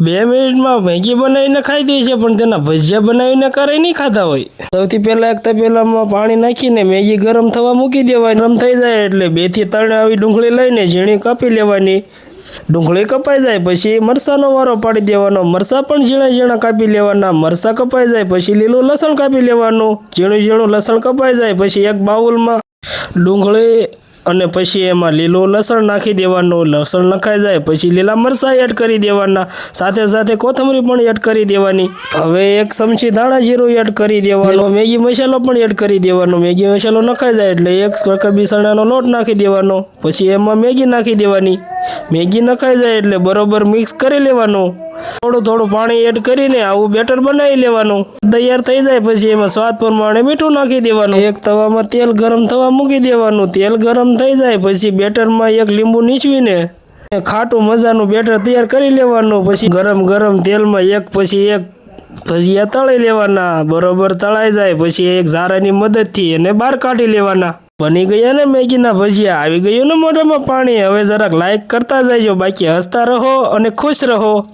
2 મિનિટમાં મેગી બનાવીને ખાઈ દે છે, પણ તેના ભજીયા બનાવીને કરે નહીં ખાતા હોય. સૌથી પહેલાં એક તપેલામાં પાણી નાખીને મેગી ગરમ થવા મૂકી દેવાની. ગરમ થઈ જાય એટલે 2 થી 3 આવી ડુંગળી લઈને ઝીણી કાપી લેવાની. ડુંગળી કપાઈ જાય પછી મરચાંનો વારો પાડી દેવાનો. મરચાં પણ ઝીણા ઝીણા કાપી લેવાના. મરચાં કપાઈ જાય પછી લીલું લસણ કાપી લેવાનું. ઝીણું ઝીણું લસણ કપાઈ જાય પછી એક બાઉલમાં ડુંગળી અને પછી એમાં લીલું લસણ નાખી દેવાનું. લસણ નખાઈ જાય પછી લીલા મરચાં એડ કરી દેવાના. સાથે સાથે કોથમરી પણ એડ કરી દેવાની. હવે 1 ચમચી ધાણા જીરું એડ કરી દેવાનું. મેગી મસાલો પણ એડ કરી દેવાનો. મેગી મસાલો નખાઈ જાય એટલે 1 કપ ચણાનો લોટ નાખી દેવાનો. પછી એમાં મેગી નાખી દેવાની. મેગી નખાઈ જાય એટલે બરોબર મિક્સ કરી લેવાનું. થોડું પાણી એડ કરીને આવું બેટર બનાવી લેવાનું. તૈયાર થઈ જાય પછી એમાં સ્વાદ પ્રમાણે મીઠું નાખી દેવાનું. એક તવામાં તેલ ગરમ થવા મૂકી દેવાનું. તેલ ગરમ થઈ જાય પછી બેટરમાં 1 લીંબુ નીચવીને ખાટું મજાનું બેટર તૈયાર કરી લેવાનું. પછી ગરમ તેલમાં એક પછી એક ભજીયા તળી લેવાના. બરોબર તળાઈ જાય પછી એક ઝારાની મદદથી એને બહાર કાઢી લેવાના. બની ગયા ને મેગીના ભજીયા. આવી ગયું ને મોઢામાં પાણી. હવે જરાક લાઈક કરતા જજો, બાકી હસતા રહો અને ખુશ રહો.